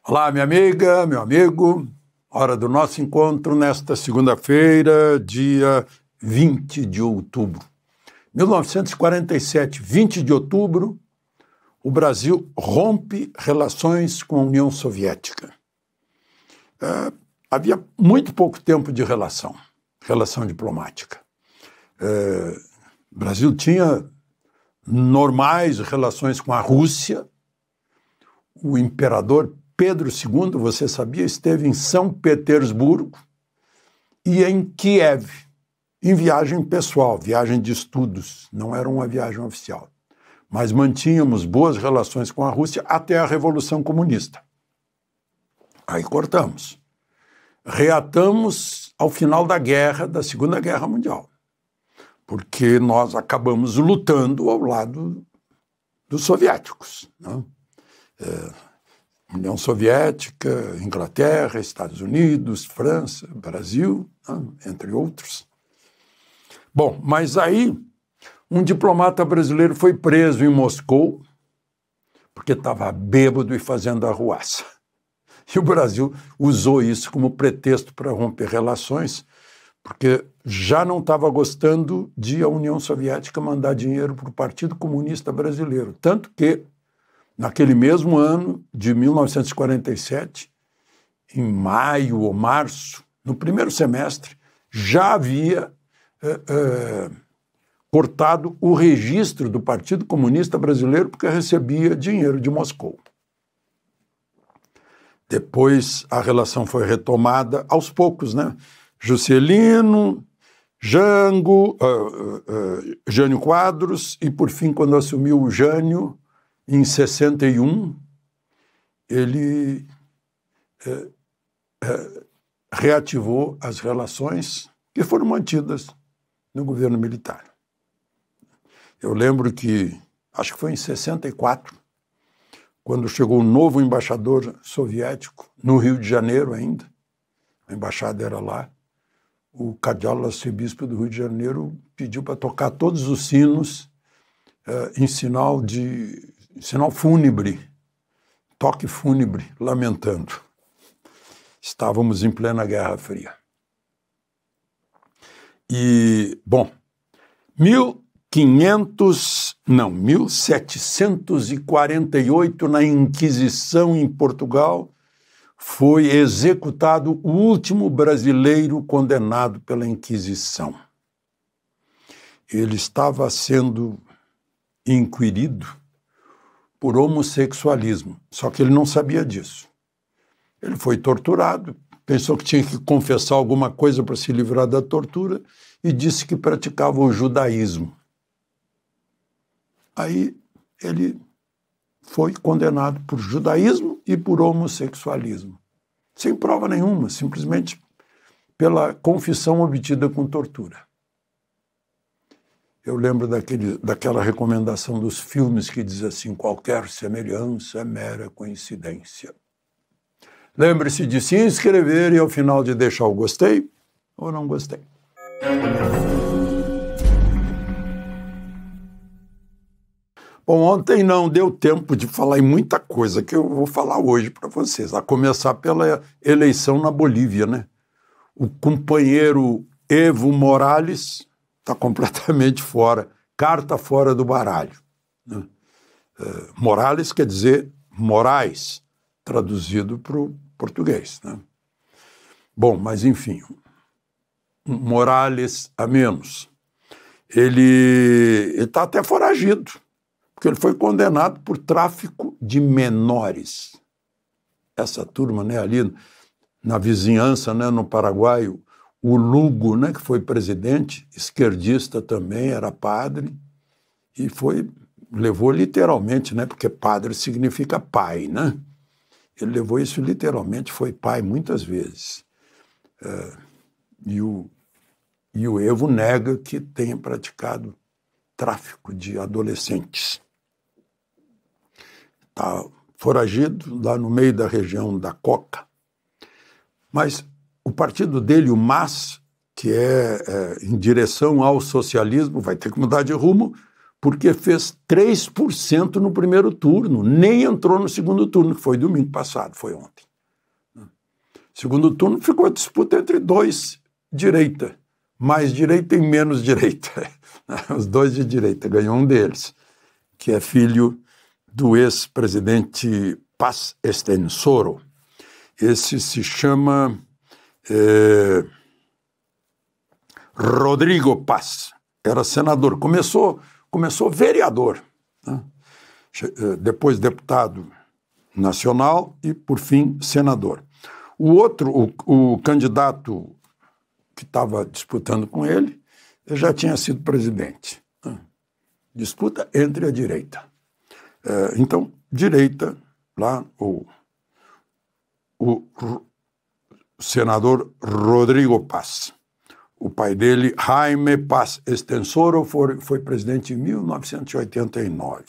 Olá, minha amiga, meu amigo. Hora do nosso encontro nesta segunda-feira, dia 20 de outubro. 1947, 20 de outubro, o Brasil rompe relações com a União Soviética. Havia muito pouco tempo de relação diplomática. O Brasil tinha normais relações com a Rússia. O imperador Pedro II, você sabia, esteve em São Petersburgo e em Kiev, em viagem pessoal, viagem de estudos, não era uma viagem oficial. Mas mantínhamos boas relações com a Rússia até a Revolução Comunista. Aí cortamos. Reatamos ao final da Segunda Guerra Mundial, porque nós acabamos lutando ao lado dos soviéticos, né? União Soviética, Inglaterra, Estados Unidos, França, Brasil, né? Entre outros. Bom, mas aí um diplomata brasileiro foi preso em Moscou porque estava bêbado e fazendo arruaça. E o Brasil usou isso como pretexto para romper relações, porque já não estava gostando de a União Soviética mandar dinheiro para o Partido Comunista Brasileiro. Tanto que, naquele mesmo ano de 1947, em maio ou março, no primeiro semestre, já havia cortado o registro do Partido Comunista Brasileiro porque recebia dinheiro de Moscou. Depois a relação foi retomada aos poucos, né? Juscelino, Jango, Jânio Quadros e, por fim, quando assumiu o Jânio, em 61, ele reativou as relações que foram mantidas no governo militar. Eu lembro que, acho que foi em 64, quando chegou o novo embaixador soviético, no Rio de Janeiro ainda, a embaixada era lá, o cardeal arcebispo do Rio de Janeiro pediu para tocar todos os sinos em sinal fúnebre, toque fúnebre, lamentando. Estávamos em plena Guerra Fria. E, bom, 1748, na Inquisição em Portugal, foi executado o último brasileiro condenado pela Inquisição. Ele estava sendo inquirido por homossexualismo, só que ele não sabia disso. Ele foi torturado, pensou que tinha que confessar alguma coisa para se livrar da tortura e disse que praticava o judaísmo. Aí ele foi condenado por judaísmo e por homossexualismo, sem prova nenhuma, simplesmente pela confissão obtida com tortura. Eu lembro daquela recomendação dos filmes que diz assim: qualquer semelhança é mera coincidência. Lembre-se de se inscrever e, ao final, de deixar o gostei ou não gostei. Bom, ontem não deu tempo de falar em muita coisa que eu vou falar hoje para vocês, a começar pela eleição na Bolívia, né? O companheiro Evo Morales está completamente fora, carta fora do baralho, né? Morales quer dizer Moraes, traduzido para o português, né? Bom, mas enfim, Morales a menos. Ele está até foragido, porque ele foi condenado por tráfico de menores. Essa turma, né, ali na vizinhança, né, no Paraguai, o Lugo, né, que foi presidente, esquerdista também, era padre, e levou literalmente, né, porque padre significa pai, né? Ele levou isso literalmente, foi pai muitas vezes. E o Evo nega que tenha praticado tráfico de adolescentes. Está foragido lá no meio da região da Coca. Mas o partido dele, o MAS, que é em direção ao socialismo, vai ter que mudar de rumo, porque fez 3% no primeiro turno, nem entrou no segundo turno, que foi domingo passado, foi ontem. Segundo turno ficou a disputa entre dois direita, mais direita e menos direita. Os dois de direita, ganhou um deles, que é filho do ex-presidente Paz Estenssoro. Esse se chama Rodrigo Paz, era senador, começou vereador, né? Depois deputado nacional e, por fim, senador. O outro, o candidato que estava disputando com ele, já tinha sido presidente. Disputa entre a direita. Então, direita, lá o senador Rodrigo Paz. O pai dele, Jaime Paz Estenssoro, foi presidente em 1989.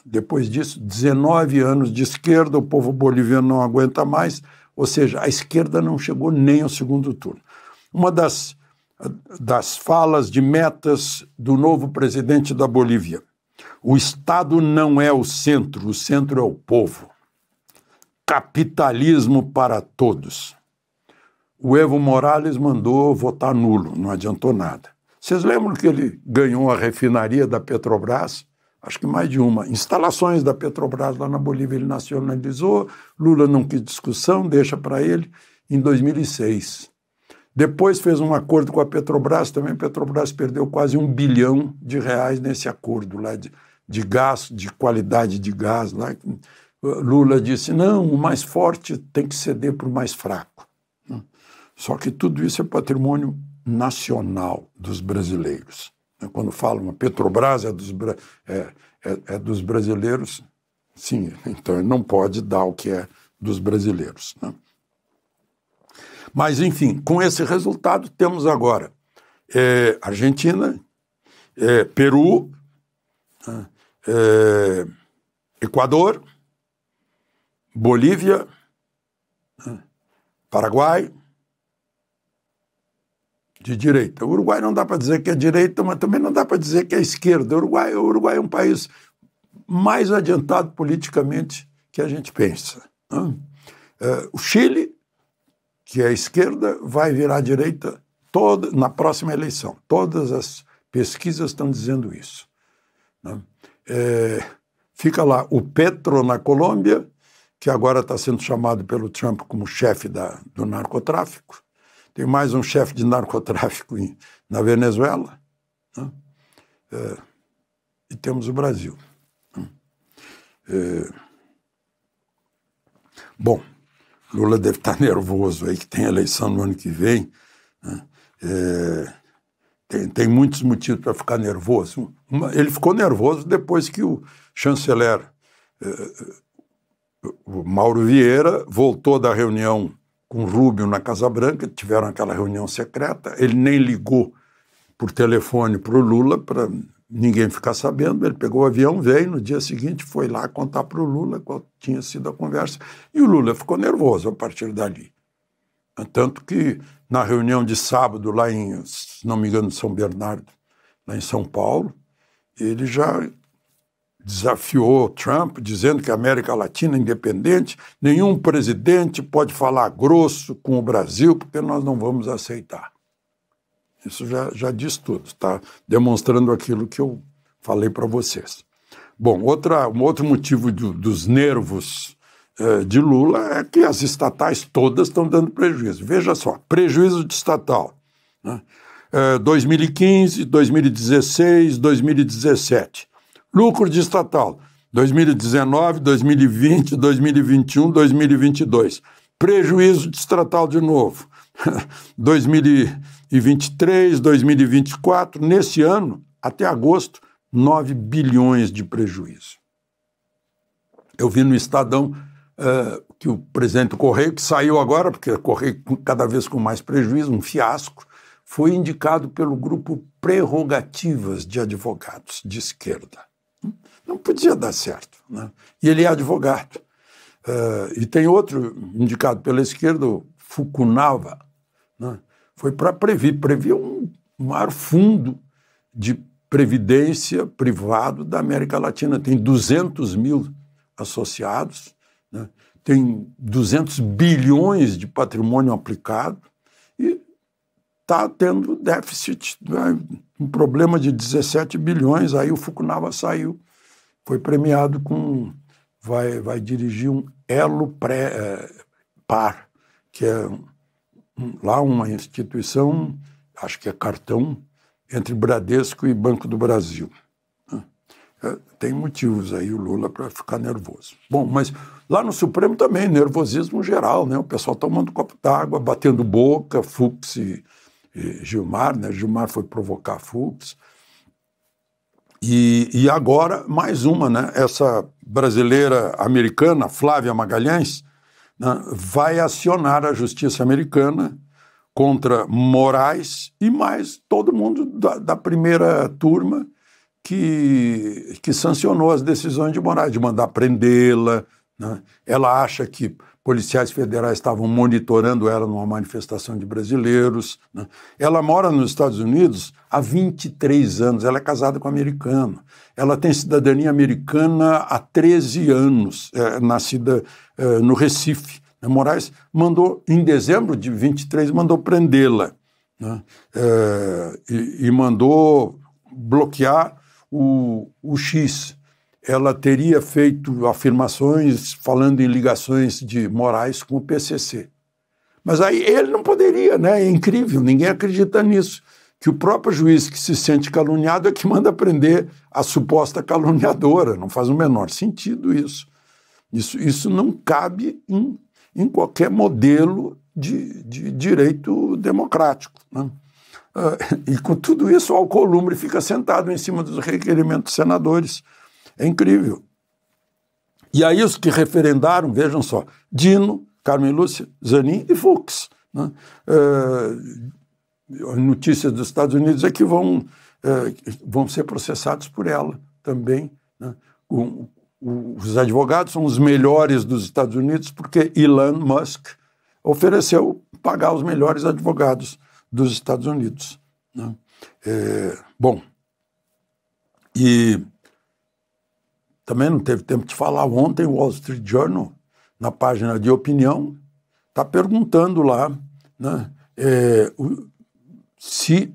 Depois disso, 19 anos de esquerda, o povo boliviano não aguenta mais, ou seja, a esquerda não chegou nem ao segundo turno. Uma das falas de metas do novo presidente da Bolívia: o Estado não é o centro é o povo. Capitalismo para todos. O Evo Morales mandou votar nulo, não adiantou nada. Vocês lembram que ele ganhou a refinaria da Petrobras? Acho que mais de uma. Instalações da Petrobras lá na Bolívia ele nacionalizou, Lula não quis discussão, deixa para ele, em 2006. Depois fez um acordo com a Petrobras, também a Petrobras perdeu quase R$1 bilhão nesse acordo lá de gás, de qualidade de gás. Lá. Lula disse, não, o mais forte tem que ceder para o mais fraco. Só que tudo isso é patrimônio nacional dos brasileiros. Quando falam a Petrobras é dos brasileiros, sim, então ele não pode dar o que é dos brasileiros, né? Mas, enfim, com esse resultado temos agora Argentina, Peru, Equador, Bolívia, Paraguai, de direita. O Uruguai não dá para dizer que é direita, mas também não dá para dizer que é esquerda. O Uruguai é um país mais adiantado politicamente que a gente pensa, né? O Chile, que é a esquerda, vai virar a direita na próxima eleição. Todas as pesquisas estão dizendo isso, né? Fica lá o Petro na Colômbia, que agora está sendo chamado pelo Trump como chefe do narcotráfico. Tem mais um chefe de narcotráfico na Venezuela, né? E temos o Brasil. Bom, Lula deve estar nervoso aí, que tem eleição no ano que vem, né? Tem muitos motivos para ficar nervoso. Ele ficou nervoso depois que o chanceler o Mauro Vieira voltou da reunião com Rubio na Casa Branca, tiveram aquela reunião secreta, ele nem ligou por telefone para o Lula, para ninguém ficar sabendo, ele pegou o avião, veio, no dia seguinte foi lá contar para o Lula qual tinha sido a conversa, e o Lula ficou nervoso a partir dali. Tanto que na reunião de sábado, lá em, se não me engano, São Bernardo, lá em São Paulo, ele já desafiou Trump, dizendo que a América Latina é independente, nenhum presidente pode falar grosso com o Brasil, porque nós não vamos aceitar. Isso já diz tudo, está demonstrando aquilo que eu falei para vocês. Bom, um outro motivo dos nervos de Lula é que as estatais todas estão dando prejuízo. Veja só, prejuízo de estatal, né? 2015, 2016, 2017. Lucro de estatal, 2019, 2020, 2021, 2022. Prejuízo de estatal de novo, 2023, 2024. Nesse ano, até agosto, 9 bilhões de prejuízo. Eu vi no Estadão que o presidente do Correio, que saiu agora, porque o Correio cada vez com mais prejuízo, um fiasco, foi indicado pelo grupo Prerrogativas de Advogados de Esquerda. Não podia dar certo, né? E ele é advogado. E tem outro indicado pela esquerda, o Fukunaga, né? Foi para prever um maior fundo de previdência privado da América Latina. Tem 200 mil associados, né? Tem 200 bilhões de patrimônio aplicado e está tendo déficit, né? Um problema de 17 bilhões. Aí o Fukunaga saiu, foi premiado com... Vai dirigir um Elo Par, que é lá uma instituição, acho que é cartão, entre Bradesco e Banco do Brasil. Tem motivos aí o Lula para ficar nervoso. Bom, mas lá no Supremo também, nervosismo geral, né? O pessoal tomando copo d'água, batendo boca, Fux e Gilmar, né? Gilmar foi provocar Fux. E agora, mais uma, né? Essa brasileira americana, Flávia Magalhães, né? Vai acionar a justiça americana contra Moraes e mais todo mundo da primeira turma que sancionou as decisões de Moraes, de mandar prendê-la, né? Ela acha que policiais federais estavam monitorando ela numa manifestação de brasileiros, né? Ela mora nos Estados Unidos há 23 anos, ela é casada com um americano. Ela tem cidadania americana há 13 anos, nascida no Recife. Moraes mandou, em dezembro de 23, mandou prendê-la, né? E mandou bloquear o X. Ela teria feito afirmações falando em ligações de Moraes com o PCC. Mas aí ele não poderia, né? É incrível, ninguém acredita nisso. Que o próprio juiz que se sente caluniado é que manda prender a suposta caluniadora. Não faz o menor sentido isso. Isso não cabe em qualquer modelo de direito democrático, né? E com tudo isso, o Alcolumbre fica sentado em cima dos requerimentos dos senadores. É incrível. E aí os que referendaram, vejam só, Dino, Carmen Lúcia, Zanin e Fux, né? Notícias dos Estados Unidos é que vão ser processados por ela também, né? Os advogados são os melhores dos Estados Unidos porque Elon Musk ofereceu pagar os melhores advogados dos Estados Unidos, né? Bom, e também não teve tempo de falar ontem, o Wall Street Journal, na página de opinião, está perguntando lá, né, se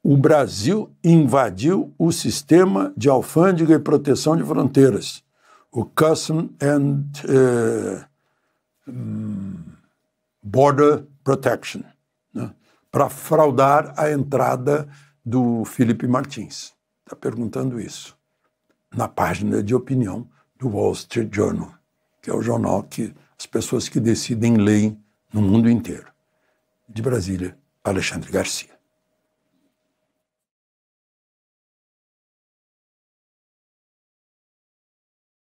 o Brasil invadiu o sistema de alfândega e proteção de fronteiras, o Custom and Border Protection, né, para fraudar a entrada do Felipe Martins. Está perguntando isso na página de opinião do Wall Street Journal, que é o jornal que as pessoas que decidem leem no mundo inteiro. De Brasília, Alexandre Garcia.